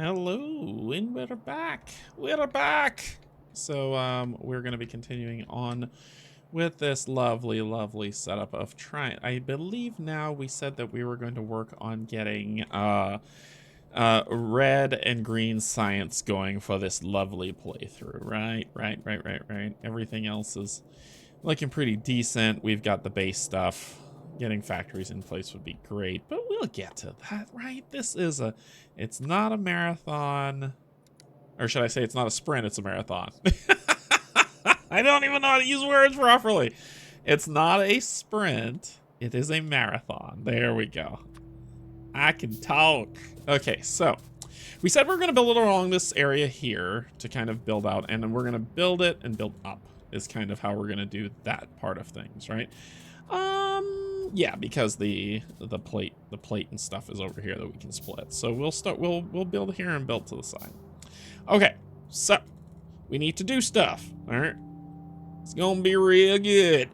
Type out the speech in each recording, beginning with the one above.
Hello, and we're back. We're back. So we're going to be continuing on with this lovely setup of trying. I believe now we said that we were going to work on getting red and green science going for this lovely playthrough. Right. Everything else is looking pretty decent. We've got the base stuff. Getting factories in place would be great, but we'll get to that, right? It's not a marathon, or should I say it's not a sprint, it's a marathon. I don't even know how to use words properly. It's not a sprint, it is a marathon. There we go. I can talk. Okay, so we said we're gonna build it along this area here to kind of build out, and then we're gonna build it and build up is kind of how we're gonna do that part of things, right? Yeah, because the plate and stuff is over here that we can split. So we'll build here and build to the side. Okay, so we need to do stuff. All right, it's gonna be real good.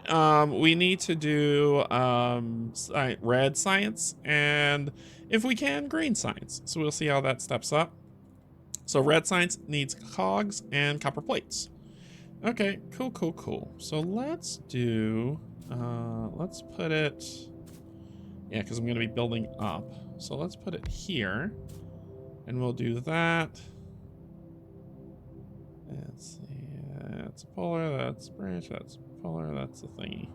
We need to do red science and if we can green science. So we'll see how that steps up. So red science needs cogs and copper plates. Okay, cool. So let's do. Let's put it, yeah, because I'm going to be building up. So let's put it here, and we'll do that. Let's see, that's a polar, that's a branch, that's a polar, that's a thingy.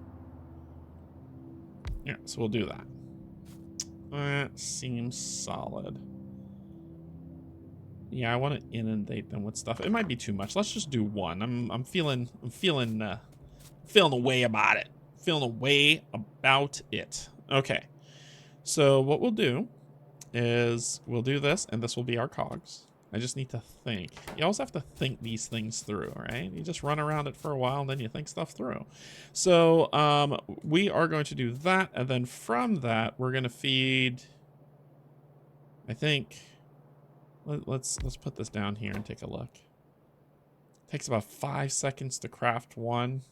Yeah, so we'll do that. That seems solid. Yeah, I want to inundate them with stuff. It might be too much. Let's just do one. I'm feeling a way about it. Feeling a way about it. Okay, so what we'll do is we'll do this, and this will be our cogs. I just need to think. You always have to think these things through, right? You just run around it for a while, and then you think stuff through. So we are going to do that, and then from that, we're going to feed, I think, let's put this down here and take a look. It takes about 5 seconds to craft one.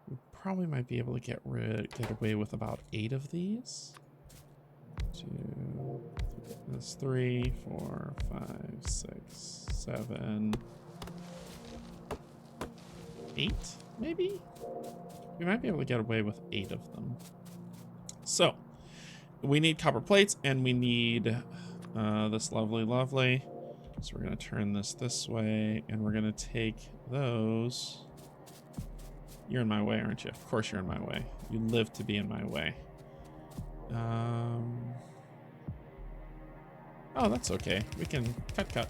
We probably might be able to get away with about 8 of these. 2, that's 3, 4, 5, 6, 7, 8, maybe? We might be able to get away with 8 of them. So, we need copper plates, and we need this lovely. So we're going to turn this way, and we're going to take those. You're in my way, aren't you? Of course you're in my way. You live to be in my way. Oh, that's okay. We can cut.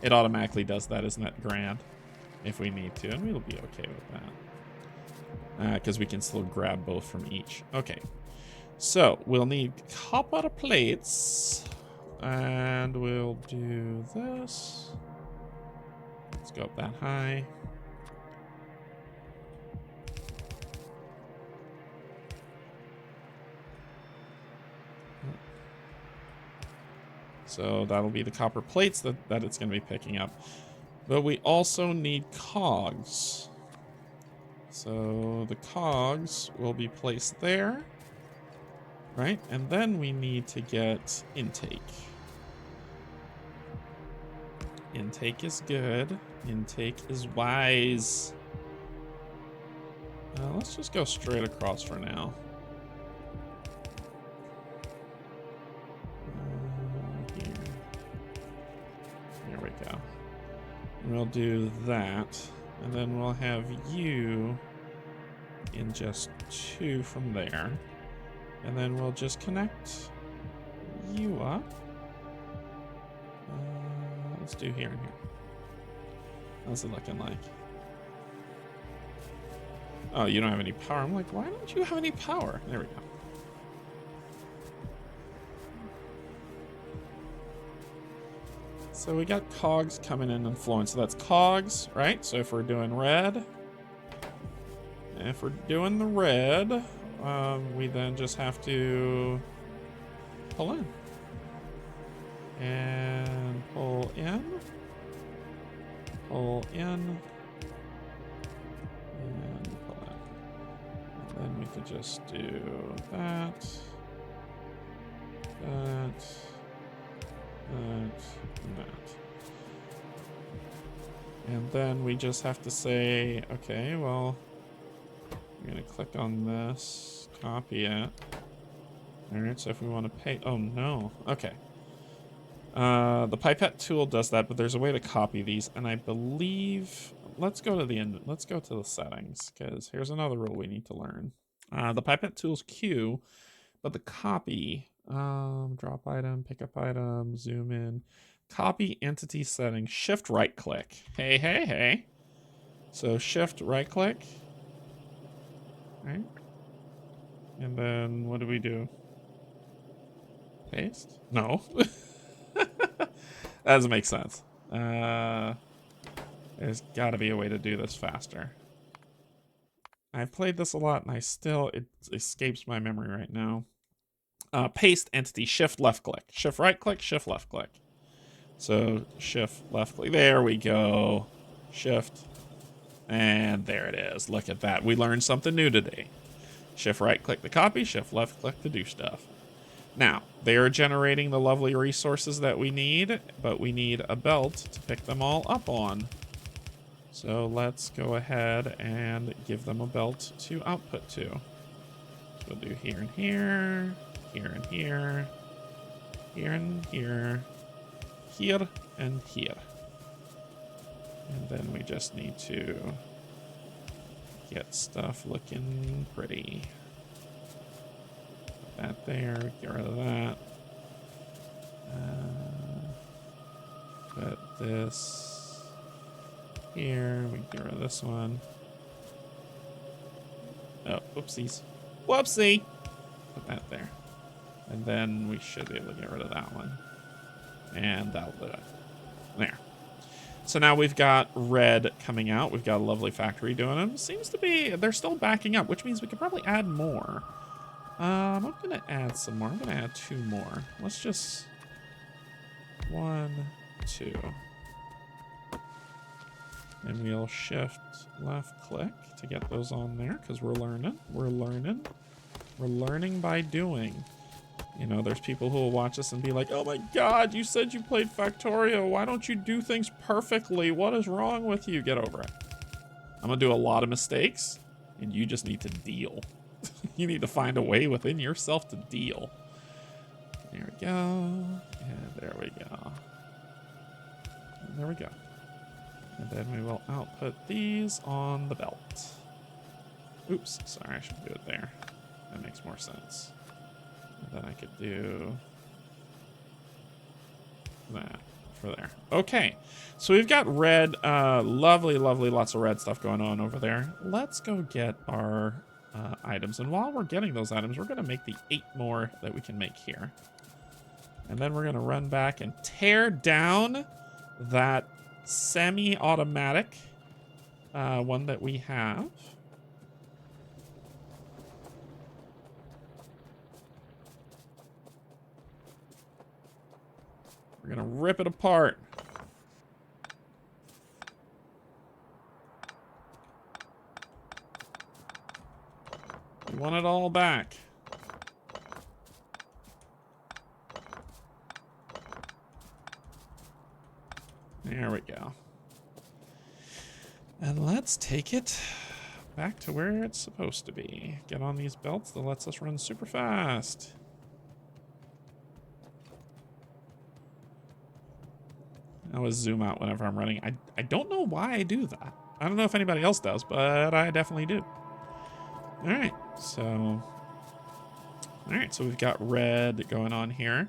It automatically does that, isn't that grand? If we need to, and we'll be okay with that. Because we can still grab both from each. Okay. So, we'll need copper plates. And we'll do this. Let's go up that high. So that'll be the copper plates that it's going to be picking up. But we also need cogs. So the cogs will be placed there. Right? And then we need to get intake. Intake is good. Intake is wise. Let's just go straight across for now. Here we go. And we'll do that. And then we'll have you in just 2 from there. And then we'll just connect you up. Let's do here and here. How's it looking like? Oh, you don't have any power. I'm like, why don't you have any power? There we go. So we got cogs coming in and flowing. So that's cogs, right? So if we're doing red, the red, we then just have to pull in. And pull in. Pull in. And pull in. And then we could just do that. That. that. And then we just have to say, okay, well, we're going to click on this, copy it. All right, so if we want to pay, oh no, okay. The pipette tool does that, but there's a way to copy these, and I believe, let's go to the end, let's go to the settings, because here's another rule we need to learn. The pipette tool's Q, but the copy, drop item, pick up item, zoom in, copy entity settings, shift right click. Hey, hey, hey. So shift right click, right? And then what do we do? Paste? No. That doesn't make sense. There's got to be a way to do this faster. I've played this a lot and it escapes my memory right now. Paste entity, shift left click. Shift right click, shift left click. So shift left click. There we go. Shift. And there it is. Look at that. We learned something new today. Shift right click to copy, shift left click to do stuff. Now, they are generating the lovely resources that we need, but we need a belt to pick them all up on. So let's go ahead and give them a belt to output to. So we'll do here and here, here and here, here and here, here and here. And then we just need to get stuff looking pretty. Put that there, get rid of that. Put this here, we can get rid of this one. Oh, whoopsies. Whoopsie! Put that there. And then we should be able to get rid of that one. And that'll do it. There. So now we've got red coming out. We've got a lovely factory doing them. Seems to be, they're still backing up, which means we could probably add more. I'm going to add some more. I'm going to add 2 more. Let's just, 1, 2. And we'll shift left click to get those on there because we're learning. We're learning. We're learning by doing. You know, there's people who will watch us and be like, oh my God, you said you played Factorio. Why don't you do things perfectly? What is wrong with you? Get over it. I'm going to do a lot of mistakes, and you just need to deal. You need to find a way within yourself to deal. There we go. And there we go. And there we go. And then we will output these on the belt. Oops, sorry, I should do it there. That makes more sense. And then I could do that for there. Okay, so we've got red, lovely, lovely, lots of red stuff going on over there. Let's go get our items. And while we're getting those items, we're going to make the 8 more that we can make here. And then we're going to run back and tear down that semi-automatic one that we have. We're gonna rip it apart. We want it all back. There we go. And let's take it back to where it's supposed to be. Get on these belts that lets us run super fast. I always zoom out whenever I'm running. I don't know why I do that. I don't know if anybody else does, but I definitely do. All right, so we've got red going on here.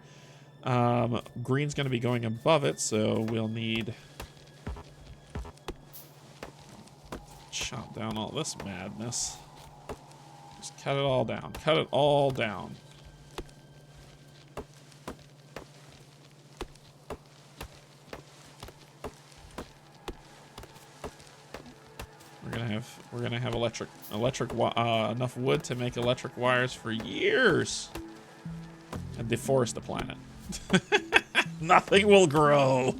Green's going to be going above it, so we'll need chop down all this madness. Just cut it all down. Cut it all down. We're gonna have electric enough wood to make electric wires for years and deforest the planet. Nothing will grow.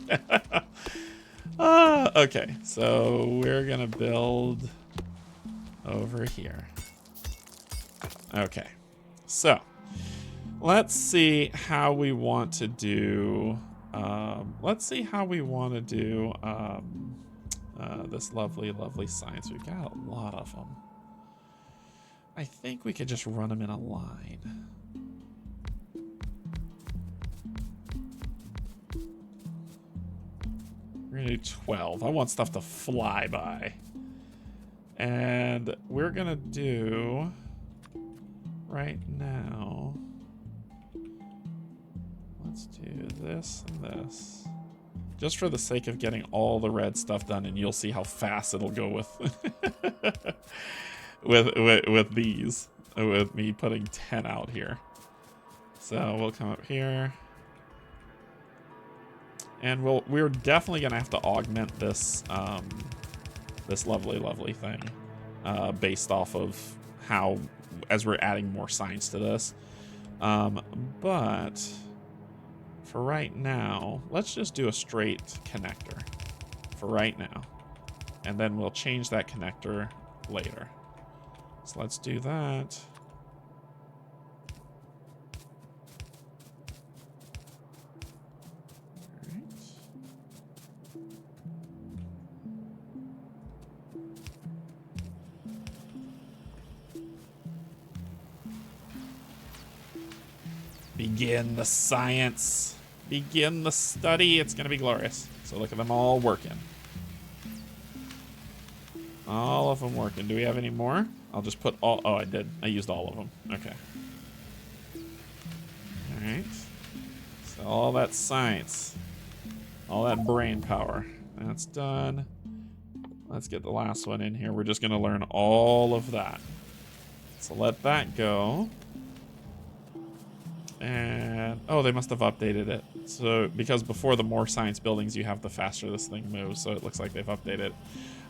Okay, so we're gonna build over here. Okay, so let's see how we want to do Let's see how we want to do this lovely, lovely science. We've got a lot of them. I think we could just run them in a line. We're gonna do 12. I want stuff to fly by. And we're gonna do right now. Let's do this and this. Just for the sake of getting all the red stuff done, and you'll see how fast it'll go with with these. With me putting 10 out here. So we'll come up here. And we're definitely gonna have to augment this this lovely, lovely thing based off of how, as we're adding more signs to this. But for right now, let's just do a straight connector for right now. And then we'll change that connector later. So let's do that. Begin the science. Begin the study. It's going to be glorious. So look at them all working. All of them working. Do we have any more? I'll just put all... Oh, I did. I used all of them. Okay. All right. So all that science. All that brain power. That's done. Let's get the last one in here. We're just going to learn all of that. So let that go. And, oh, they must have updated it. So, because before the more science buildings you have, the faster this thing moves. So it looks like they've updated it.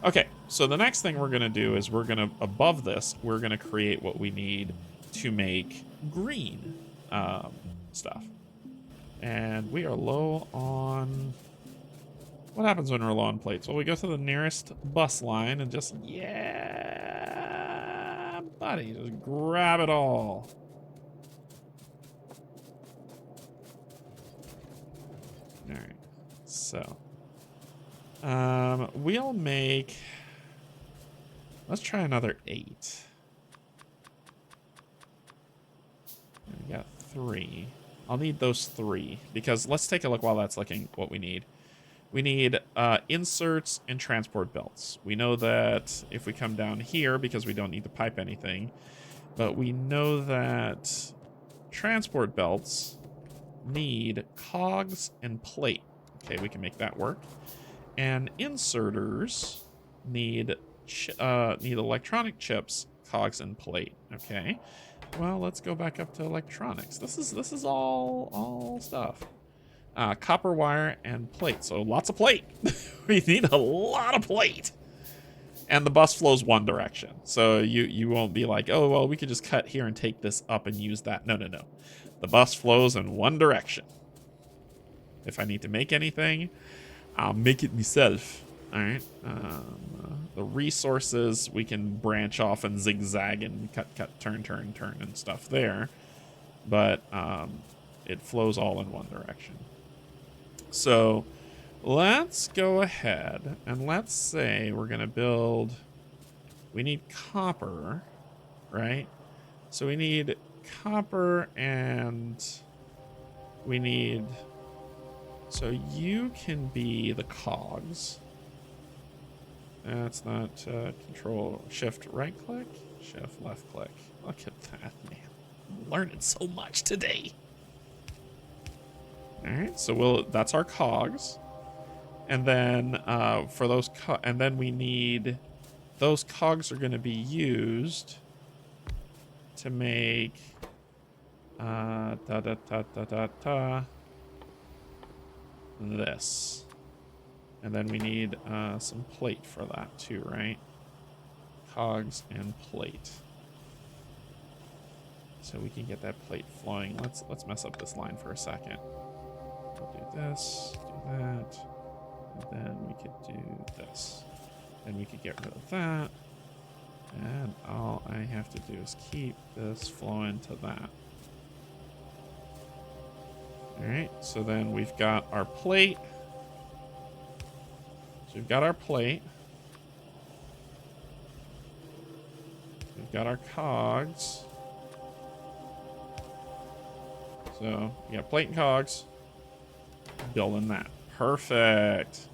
Okay, so the next thing we're going to do is we're going to, above this, we're going to create what we need to make green stuff. And we are low on... What happens when we're low on plates? Well, we go to the nearest bus line and just, yeah, buddy, just grab it all. All right, so we'll make, let's try another 8. We got 3. I'll need those 3 because let's take a look while that's looking what we need. We need inserts and transport belts. We know that if we come down here, because we don't need to pipe anything, but we know that transport belts need cogs and plate. Okay, we can make that work. And inserters need electronic chips, cogs, and plate. Okay. Well, let's go back up to electronics. This is all stuff. Copper wire and plate. So lots of plate. We need a lot of plate. And the bus flows one direction. So you won't be like, oh, well, we could just cut here and take this up and use that. No, no, no. The bus flows in one direction. If I need to make anything, I'll make it myself. All right. The resources, we can branch off and zigzag and cut, turn, and stuff there. But it flows all in one direction. So let's go ahead and let's say we're going to build, we need copper, right? So we need copper and we need, so you can be the cogs. That's not control, shift right click, shift left click. Look at that, man. I'm learning so much today. All right, so that's our cogs. And then for those, and then we need, those cogs are going to be used to make this. And then we need some plate for that too, right? Cogs and plate. So we can get that plate flowing. Let's mess up this line for a second. We'll do this, do that, and then we could do this. Then we could get rid of that. And all I have to do is keep this flowing to that. All right, so then we've got our plate. So we've got our plate. We've got our cogs. So we got plate and cogs. Building that. Perfect.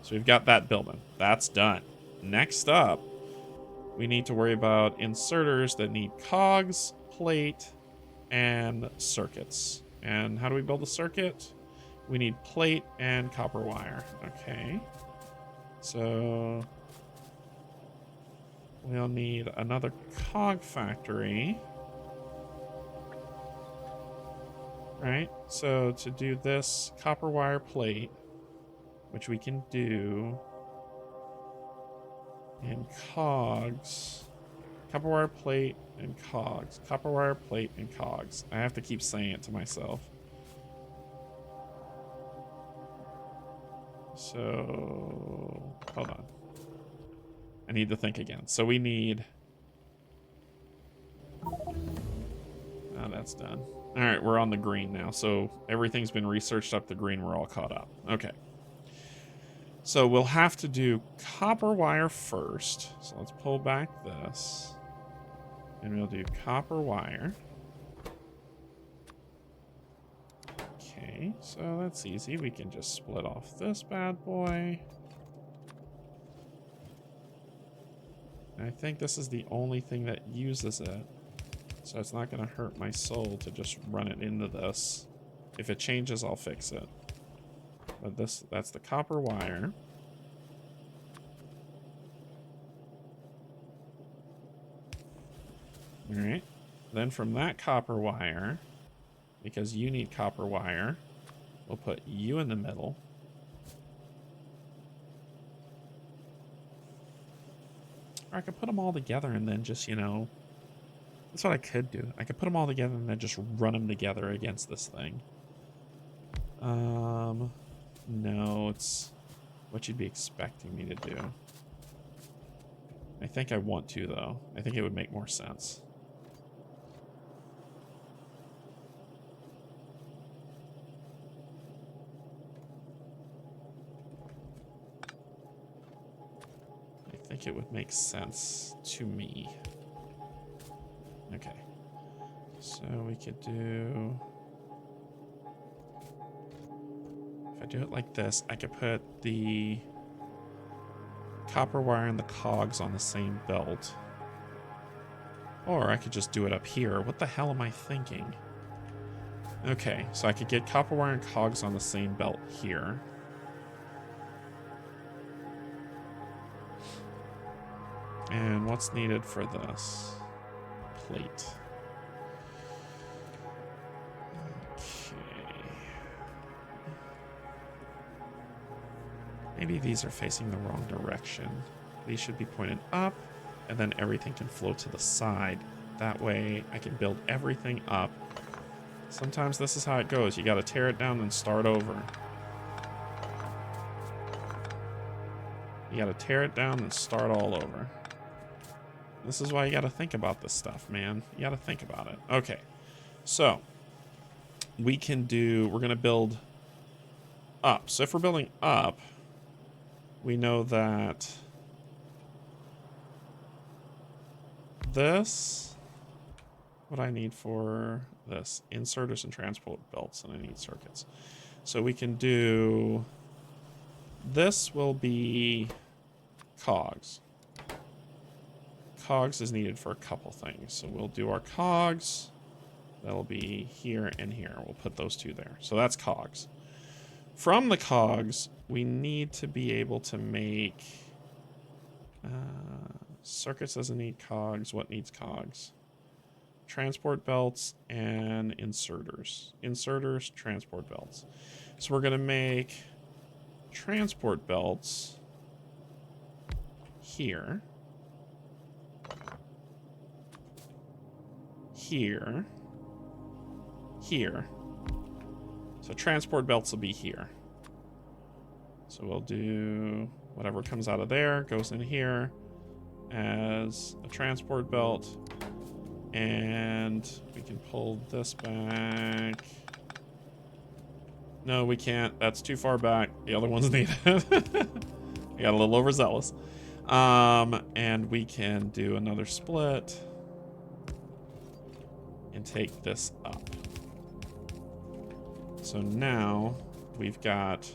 So we've got that building. That's done. Next up, we need to worry about inserters that need cogs, plate, and circuits. And how do we build a circuit? We need plate and copper wire. Okay. So we'll need another cog factory. Right? So to do this copper wire plate, which we can do in cogs, copper wire plate and cogs, copper wire plate and cogs. I have to keep saying it to myself. So hold on. I need to think again. So we need. Oh, that's done. All right, we're on the green now. So everything's been researched up the green. We're all caught up. Okay. So we'll have to do copper wire first. So let's pull back this. And we'll do copper wire. Okay, so that's easy. We can just split off this bad boy. I think this is the only thing that uses it. So it's not going to hurt my soul to just run it into this. If it changes, I'll fix it. But that's the copper wire. All right. Then from that copper wire, because you need copper wire, we'll put you in the middle. Or I could put them all together and then just, you know, that's what I could do. I could put them all together and then just run them together against this thing. No, it's what you'd be expecting me to do. I think I want to, though. I think it would make more sense. I think it would make sense to me. Okay. So we could do... If I do it like this, I could put the copper wire and the cogs on the same belt. Or I could just do it up here. What the hell am I thinking? Okay, so I could get copper wire and cogs on the same belt here. And what's needed for this? Plate. Okay. Maybe these are facing the wrong direction. These should be pointed up, and then everything can flow to the side. That way I can build everything up. Sometimes this is how it goes. You gotta tear it down and start over. You gotta tear it down and start all over. This is why you gotta think about this stuff, man. You gotta think about it. Okay, so we're gonna build up. So if we're building up, we know that this, what I need for this, inserters and transport belts, and I need circuits. So we can do, this will be cogs. Cogs is needed for a couple things. So we'll do our cogs. That'll be here and here. We'll put those two there. So that's cogs. From the cogs, we need to be able to make circuits doesn't need cogs. What needs cogs? Transport belts and inserters. Inserters, transport belts. So we're going to make transport belts here. Here. Here. So transport belts will be here. So we'll do whatever comes out of there, goes in here as a transport belt. And we can pull this back No, we can't. That's too far back. The other one's needed. I got a little overzealous. And we can do another split and take this up. So now we've got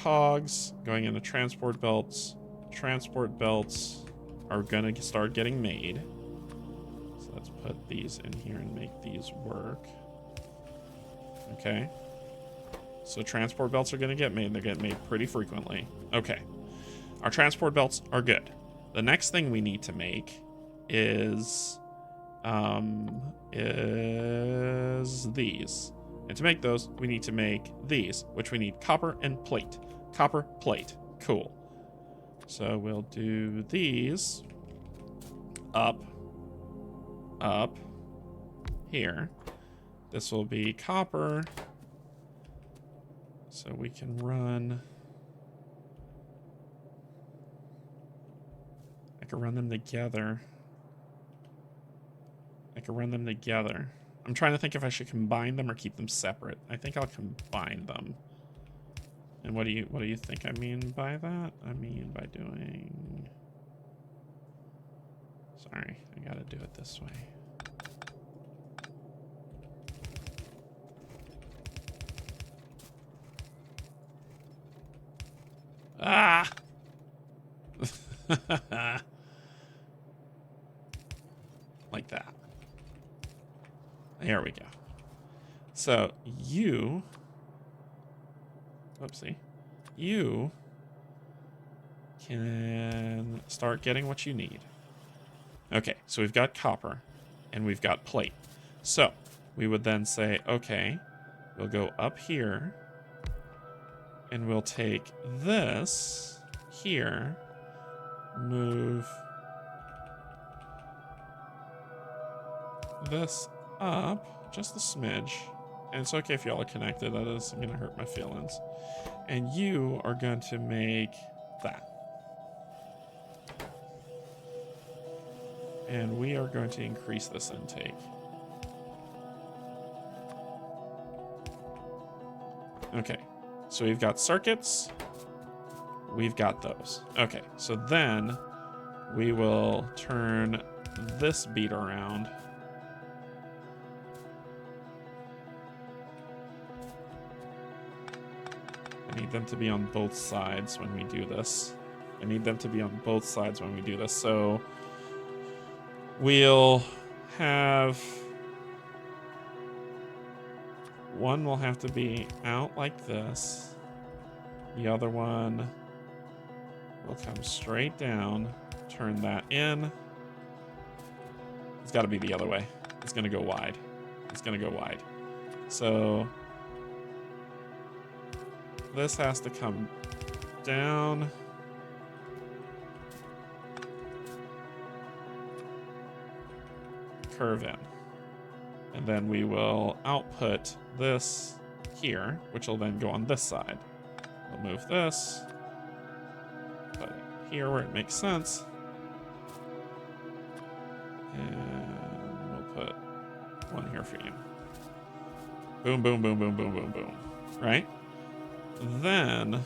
cogs going into transport belts. Transport belts are gonna start getting made. So let's put these in here and make these work. Okay. So transport belts are gonna get made. They're getting made pretty frequently. Okay. Our transport belts are good. The next thing we need to make is these. And to make those, we need to make these, which we need copper and plate. Copper, plate. Cool. So we'll do these up, here. This will be copper. So we can run... I could run them together. I'm trying to think if I should combine them or keep them separate. I think I'll combine them. And what do you think I mean by that? I mean by doing... Sorry, I gotta do it this way. Ah! Like that. There we go. So you... Whoopsie. You can start getting what you need. Okay, so we've got copper and we've got plate. So we would then say, okay, we'll go up here and we'll take this here, move this up just a smidge. And it's okay if y'all are connected. That isn't going to hurt my feelings. And you are going to make that. And we are going to increase this intake. Okay, so we've got circuits. We've got those. Okay, so then we will turn this bead around. I need them to be on both sides when we do this. So we'll have... One will have to be out like this. The other one will come straight down. Turn that in. It's got to be the other way. It's going to go wide. So this has to come down. Curve in. And then we will output this here, which will then go on this side. We'll move this. Put it here where it makes sense. And we'll put one here for you. Boom, boom, boom, boom, boom, boom, boom. Right? Then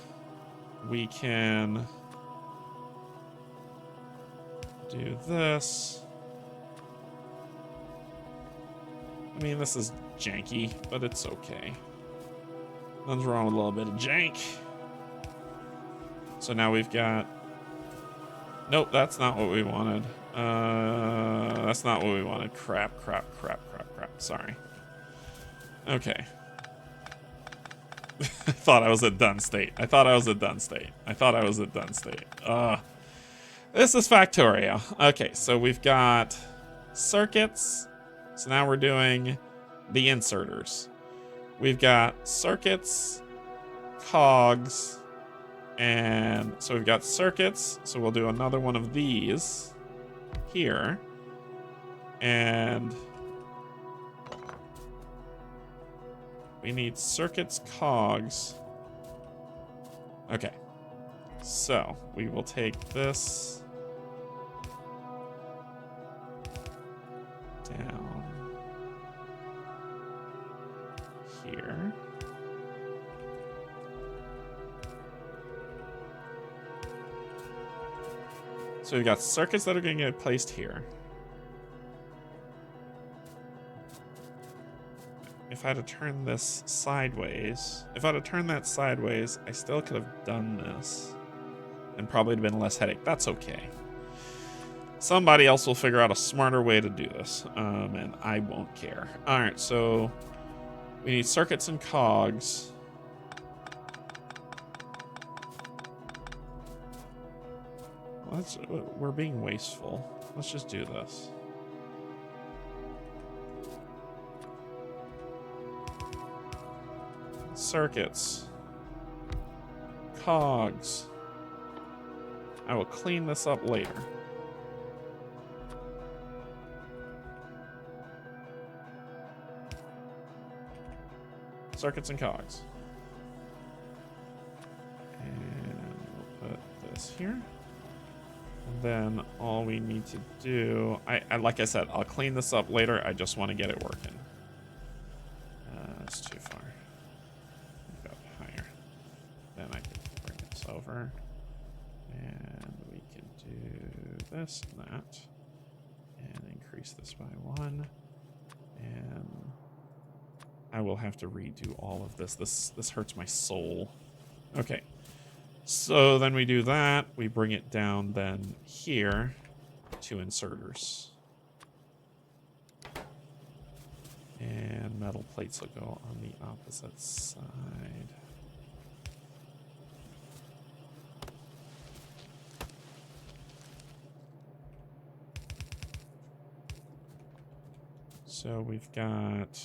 we can do this. I mean, this is janky, but it's okay. Nothing's wrong with a little bit of jank. So now we've got... Nope, that's not what we wanted. That's not what we wanted. Crap. Sorry. Okay. I thought I was at done state. This is Factorio. Okay, so we've got circuits. So now we're doing the inserters. We've got circuits, cogs, and so we've got circuits. So we'll do another one of these here. And we need circuits, cogs. Okay. So we will take this down here. So we've got circuits that are going to get placed here. If I had to turn this sideways, if I had to turn that sideways, I still could have done this. And probably would have been less headache. That's okay. Somebody else will figure out a smarter way to do this. And I won't care. Alright, so we need circuits and cogs. We're being wasteful. Let's just do this. Circuits. Cogs. I will clean this up later. Circuits and cogs. And we'll put this here. And then all we need to do, I like I said, I'll clean this up later. I just want to get it working. It's too far. Go higher. Then I can bring this over. And we can do this and that. And increase this by 1. And I will have to redo all of this. This hurts my soul. Okay. So then we do that. We bring it down then here to inserters. And metal plates will go on the opposite side. So we've got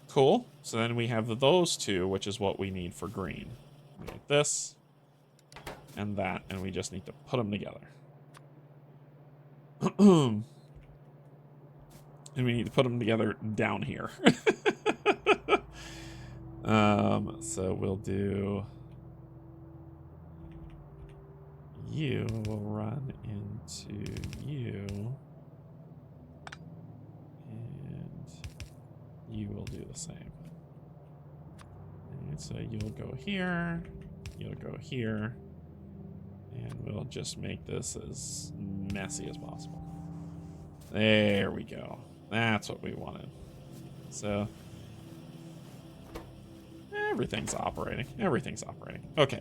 cool. So then we have those two, which is what we need for green. We need this and that, and we just need to put them together. And we need to put them together down here. So we'll do you will run into you, and you will do the same. And so you'll go here, you'll go here, and we'll just make this as messy as possible. There we go. That's what we wanted. So everything's operating. Everything's operating. Okay.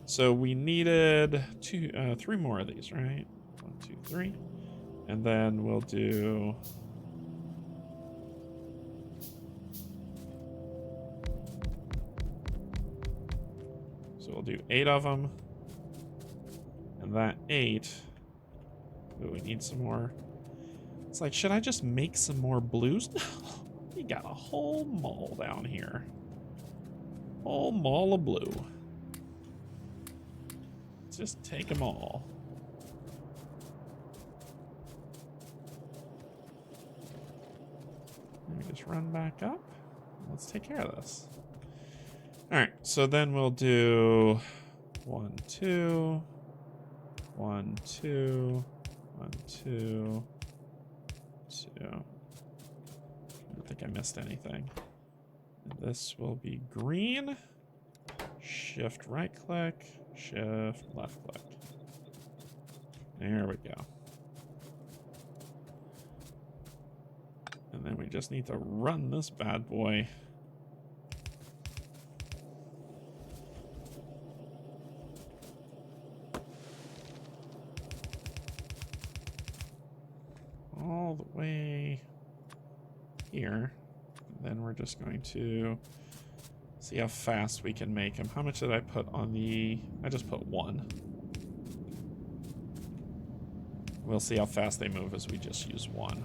So we needed 3 more of these, right? 1, 2, 3. And then we'll do so we'll do 8 of them. And that 8. Ooh, we need some more. It's like, should I just make some more blues? No. We got a whole mall down here. Whole mall of blue. Just take them all. Let me just run back up. Let's take care of this. All right, so then we'll do 1, 2, 1, 2, 1, 2, 2. I don't think I missed anything. And this will be green. Shift right click, shift left click. There we go. And then we just need to run this bad boy. All the way here. And then we're just going to see how fast we can make them. How much did I put on the... I just put 1. We'll see how fast they move as we just use 1.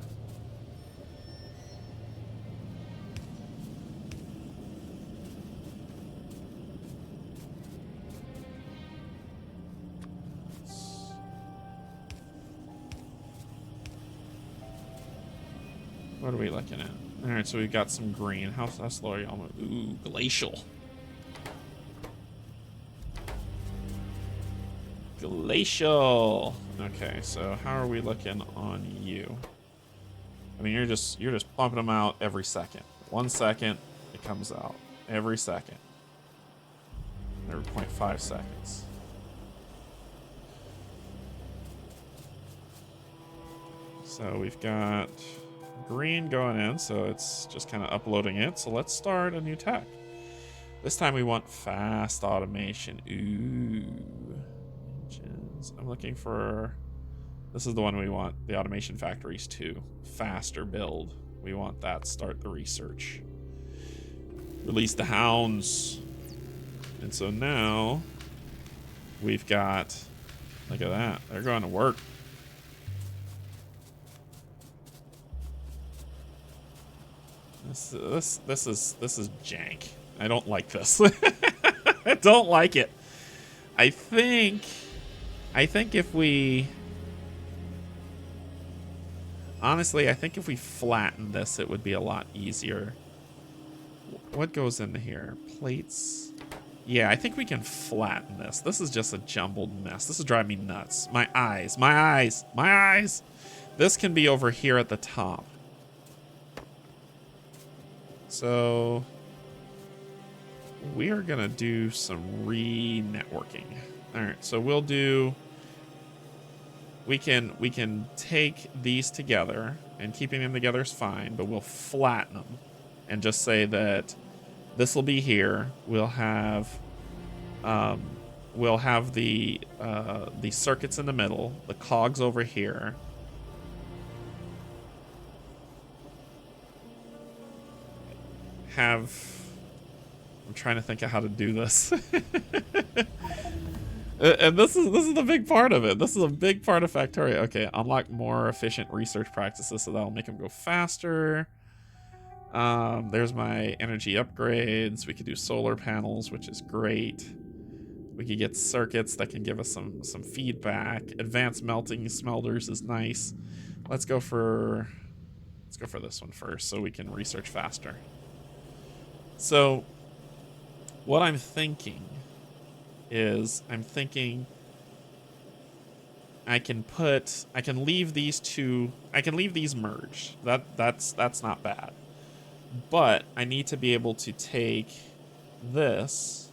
What are we looking at? Alright, so we've got some green. How slow are you almost? Ooh, glacial. Glacial. Okay, so how are we looking on you? I mean, you're just pumping them out every second. 1 second, it comes out. Every second. Every 0.5 seconds. So we've got green going in, so it's just kind of uploading it. So let's start a new tech. This time we want fast automation. Ooh. Engines. I'm looking for... This is the one we want. The automation factories 2. Faster build. We want that. Start the research. Release the hounds. And so now we've got... Look at that. They're going to work. This is jank. I don't like this. I don't like it. I think if we... Honestly, I think if we flatten this, it would be a lot easier. What goes into here? Plates? Yeah, I think we can flatten this. This is just a jumbled mess. This is driving me nuts. My eyes, my eyes, my eyes. This can be over here at the top. So we are gonna do some re-networking. All right, so we'll do... We can take these together, and keeping them together is fine, but we'll flatten them and just say that this will be here. We'll have the circuits in the middle, the cogs over here. I'm trying to think of how to do this. And this is the big part of it. This is a big part of Factorio. Okay, unlock more efficient research practices, so that'll make them go faster. There's my energy upgrades. We could do solar panels, which is great. We could get circuits that can give us some feedback. Advanced melting smelters is nice. Let's go for this one first, so we can research faster. So, what I'm thinking is I can leave these two, I can leave these merged. That's not bad. But I need to be able to take this,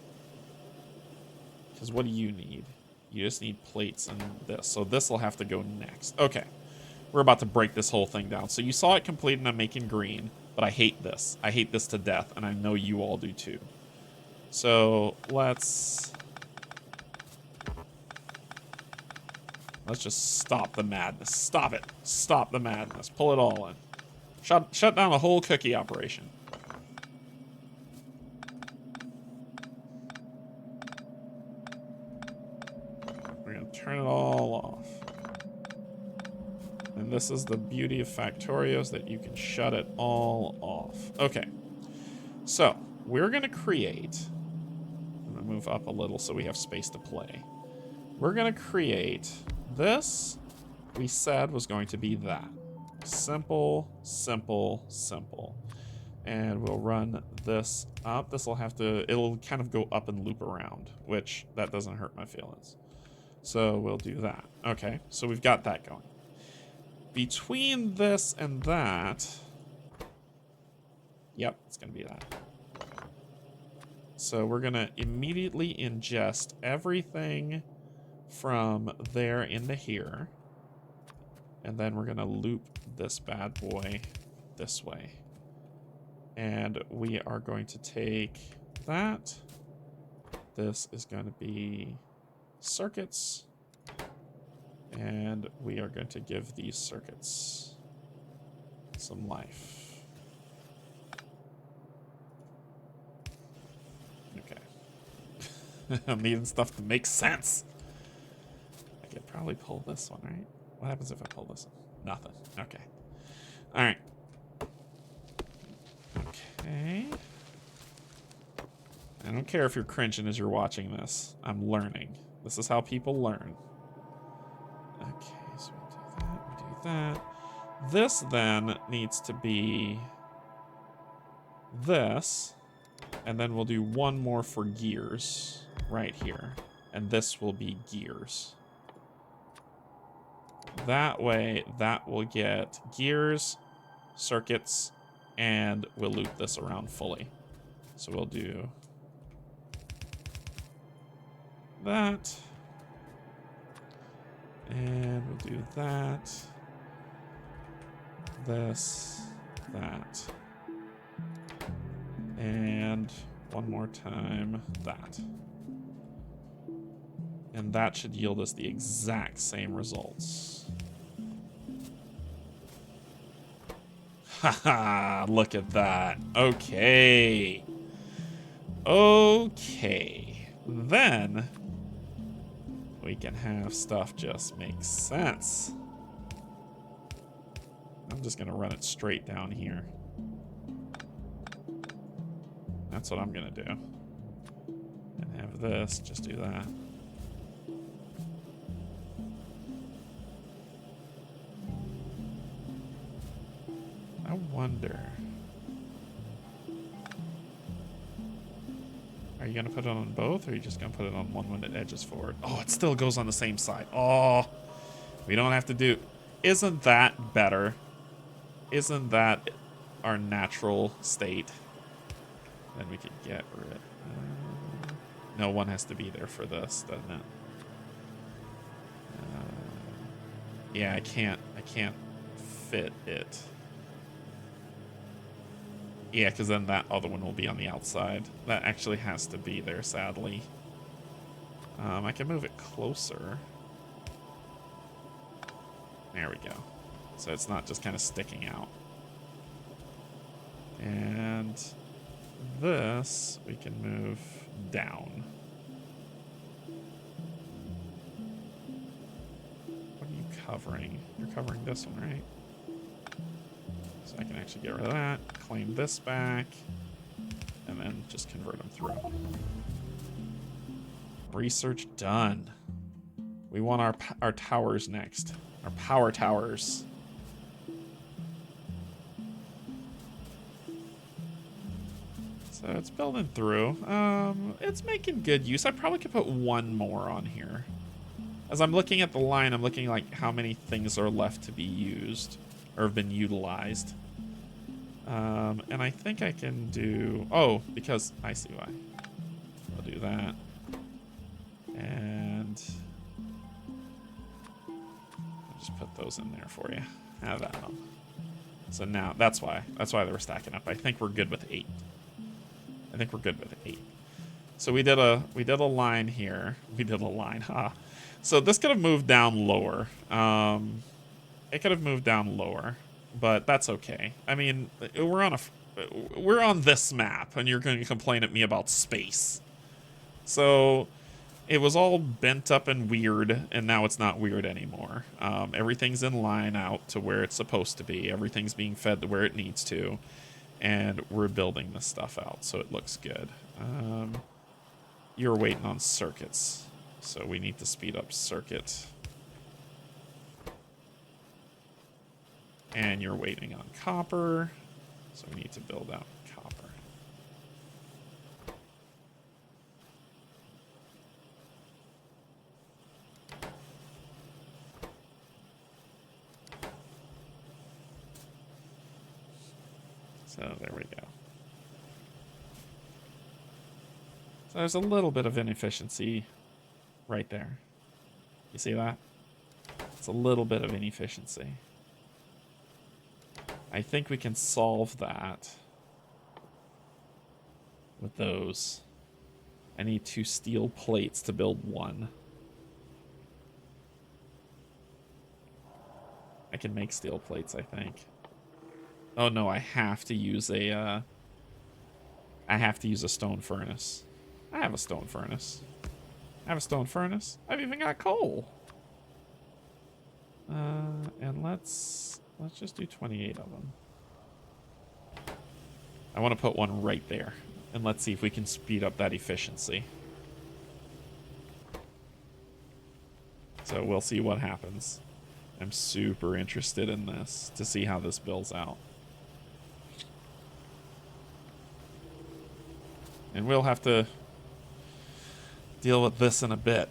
because what do you need? You just need plates and this. So this will have to go next. Okay. We're about to break this whole thing down. So you saw it complete and I'm making green, but I hate this. I hate this to death, and I know you all do too. So let's just stop the madness. Stop it. Stop the madness. Pull it all in. Shut down the whole cookie operation. We're gonna turn it all off. And this is the beauty of Factorios, that you can shut it all off. Okay. So we're gonna create... I'm gonna move up a little so we have space to play. We're gonna create this. We said was going to be that. Simple, simple, simple. And we'll run this up. This will have to, it'll kind of go up and loop around, which that doesn't hurt my feelings. So we'll do that. Okay, so we've got that going. Between this and that, yep, it's gonna be that. So we're gonna immediately ingest everything from there into here. And then we're gonna loop this bad boy this way. And we are going to take that. This is going to be circuits. And we are going to give these circuits some life. Okay. I'm needing stuff to make sense. I could probably pull this one, right? What happens if I pull this one? Nothing. Okay. All right. Okay. I don't care if you're cringing as you're watching this. I'm learning. This is how people learn. Okay, so we do that. This then needs to be this. And then we'll do one more for gears right here. And this will be gears. That way, that will get gears. circuits, and we'll loop this around fully. So we'll do that, and we'll do that, this, that, and one more time that. And that should yield us the exact same results. Haha, look at that. Okay. Okay. Then we can have stuff just make sense. I'm just gonna run it straight down here. That's what I'm gonna do. And have this, just do that. I wonder. Are you gonna put it on both, or are you just gonna put it on one when it edges forward? Oh, it still goes on the same side. Oh, we don't have to do. Isn't that better? Isn't that our natural state? Then we could get rid. No, one has to be there for this, doesn't it? Yeah, I can't fit it. Yeah, because then that other one will be on the outside. That actually has to be there, sadly. I can move it closer. There we go. So it's not just kind of sticking out. And this we can move down. What are you covering? You're covering this one, right? So I can actually get rid of that, claim this back, and then just convert them through. Research done. We want our towers next. Our power towers. So it's building through. It's making good use. I probably could put one more on here. As I'm looking at the line, I'm looking like how many things are left to be used or have been utilized. And I think I can do, oh, because I see why. I'll do that. And I'll just put those in there for you. Have at them. So now that's why they were stacking up. I think we're good with 8. I think we're good with 8. So we did a line here. We did a line, huh? So this could have moved down lower. It could have moved down lower, but that's okay. I mean, we're on this map, and you're going to complain at me about space. So it was all bent up and weird, and now it's not weird anymore. Everything's in line out to where it's supposed to be. Everything's being fed to where it needs to, and we're building this stuff out, so it looks good. You're waiting on circuits, so we need to speed up circuit. And you're waiting on copper, so we need to build out copper. So there we go. So there's a little bit of inefficiency right there. You see that? It's a little bit of inefficiency. I think we can solve that with those. I need 2 steel plates to build 1. I can make steel plates, I think. Oh no, I have to use a stone furnace. I have a stone furnace. I've even got coal. And let's just do 28 of them. I want to put one right there, and let's see if we can speed up that efficiency. So we'll see what happens. I'm super interested in this to see how this builds out. And we'll have to deal with this in a bit.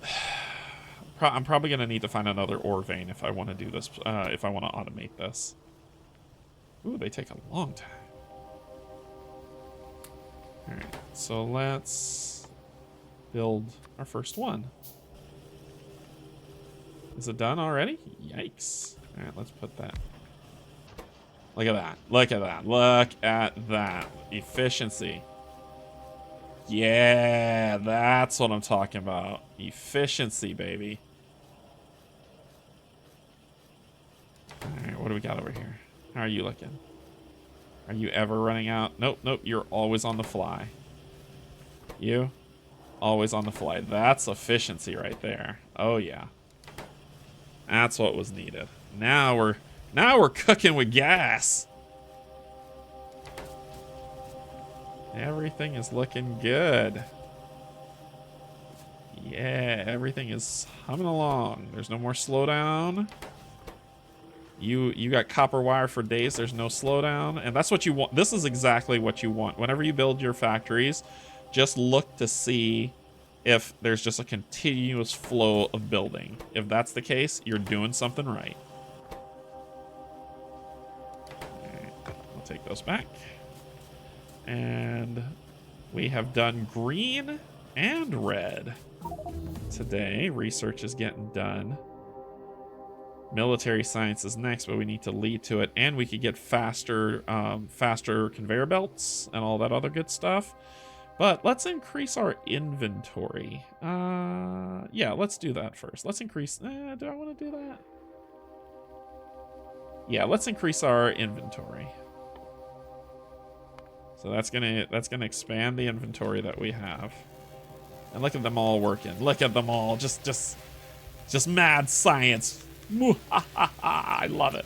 I'm probably going to need to find another ore vein if I want to do this, if I want to automate this. Ooh, they take a long time. All right, so let's build our first one. Is it done already? Yikes. All right, let's put that. Look at that. Look at that. Look at that. Efficiency. Yeah, that's what I'm talking about. Efficiency, baby. All right, what do we got over here? How are you looking? Are you ever running out? Nope, nope, you're always on the fly. You? Always on the fly. That's efficiency right there. Oh, yeah. That's what was needed. Now we're cooking with gas. Everything is looking good. Yeah, everything is humming along. There's no more slowdown. You got copper wire for days. There's no slowdown. And that's what you want. This is exactly what you want. Whenever you build your factories, just look to see if there's just a continuous flow of building. If that's the case, you're doing something right. All right, I'll take those back. And we have done green and red. Today, research is getting done. Military science is next, but we need to lead to it. And we could get faster conveyor belts and all that other good stuff. But let's increase our inventory. Yeah, let's do that first. Let's increase... do I want to do that? Yeah, let's increase our inventory. So that's gonna expand the inventory that we have. And look at them all working. Look at them all. Just mad science. I love it.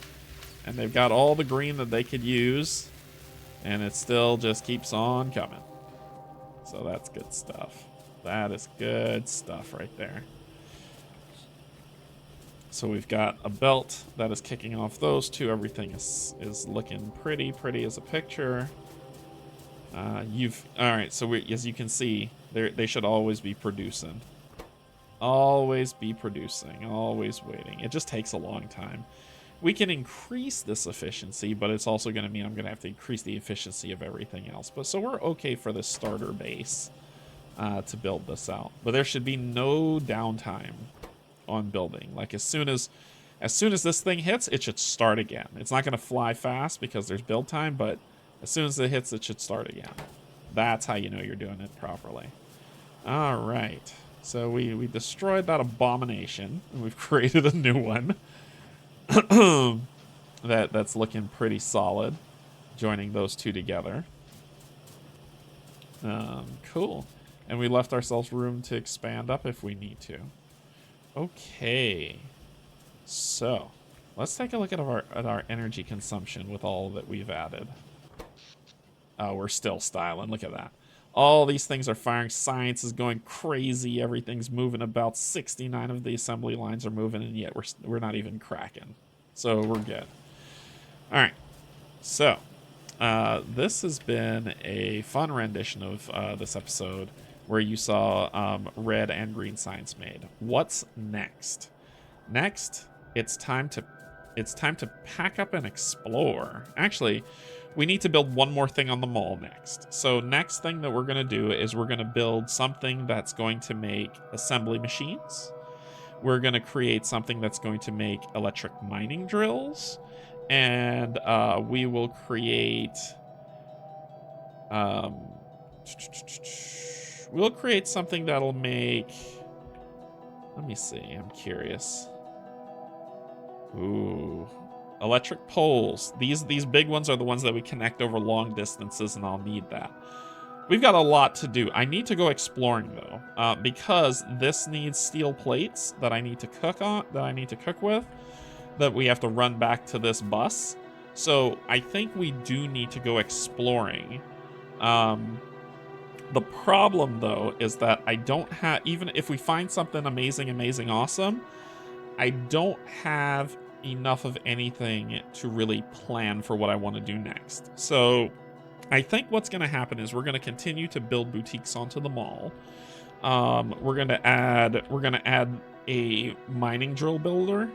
And they've got all the green that they could use. And it still just keeps on coming. So that's good stuff. That is good stuff right there. So we've got a belt that is kicking off those two. Everything is looking pretty as a picture. All right, so as you can see, they should always be producing. Always be producing, always waiting. It just takes a long time. We can increase this efficiency, but it's also going to mean I'm going to have to increase the efficiency of everything else. But so we're okay for the starter base to build this out. But there should be no downtime on building. Like as soon as this thing hits, it should start again. It's not going to fly fast because there's build time, but as soon as it hits, it should start again. That's how you know you're doing it properly. All right. So we destroyed that abomination, and we've created a new one. That's looking pretty solid, joining those two together. Cool. And we left ourselves room to expand up if we need to. Okay. So let's take a look at our energy consumption with all that we've added. Oh, we're still styling. Look at that. All these things are firing. Science is going crazy. Everything's moving. About 69 of the assembly lines are moving, and yet we're not even cracking. So we're good. All right. So this has been a fun rendition of this episode where you saw red and green science made. What's next? Next, it's time to pack up and explore. Actually, we need to build one more thing on the mall next. So next thing that we're going to do is we're going to build something that's going to make assembly machines. We're going to create something that's going to make electric mining drills. And we will create... we'll create something that'll make... Let me see. I'm curious. Ooh... Electric poles. These big ones are the ones that we connect over long distances, and I'll need that. We've got a lot to do. I need to go exploring though, because this needs steel plates that I need to cook with, that we have to run back to this bus. So I think we do need to go exploring. The problem though is that I don't have, even if we find something amazing, awesome, I don't have enough of anything to really plan for what I want to do next. So I think what's going to happen is we're going to continue to build boutiques onto the mall. We're going to add a mining drill builder.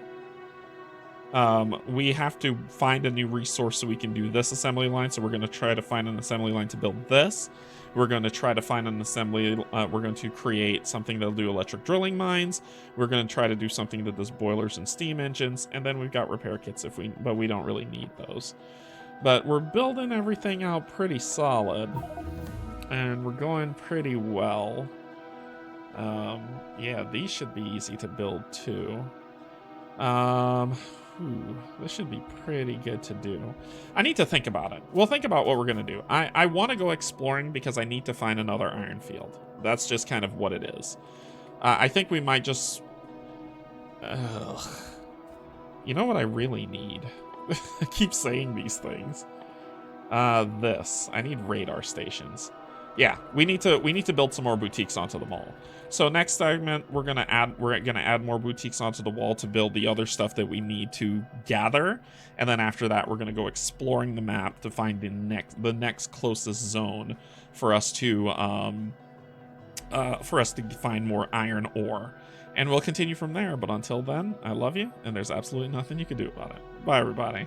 We have to find a new resource so we can do this assembly line. So we're going to try to find an assembly line to build this. We're going to try to find an assembly. We're going to create something that'll do electric drilling mines. We're going to try to do something that does boilers and steam engines. And then we've got repair kits but we don't really need those. But we're building everything out pretty solid. And we're going pretty well. Yeah, these should be easy to build too. This should be pretty good to do. I need to think about it. We'll think about what we're going to do. I want to go exploring because I need to find another iron field. That's just kind of what it is. I think we might just... You know what I really need? I keep saying these things. This. I need radar stations. Yeah, we need to build some more boutiques onto the mall. So next segment, we're gonna add more boutiques onto the wall to build the other stuff that we need to gather, and then after that, we're gonna go exploring the map to find the next closest zone for us to find more iron ore, and we'll continue from there. But until then, I love you, and there's absolutely nothing you can do about it. Bye, everybody.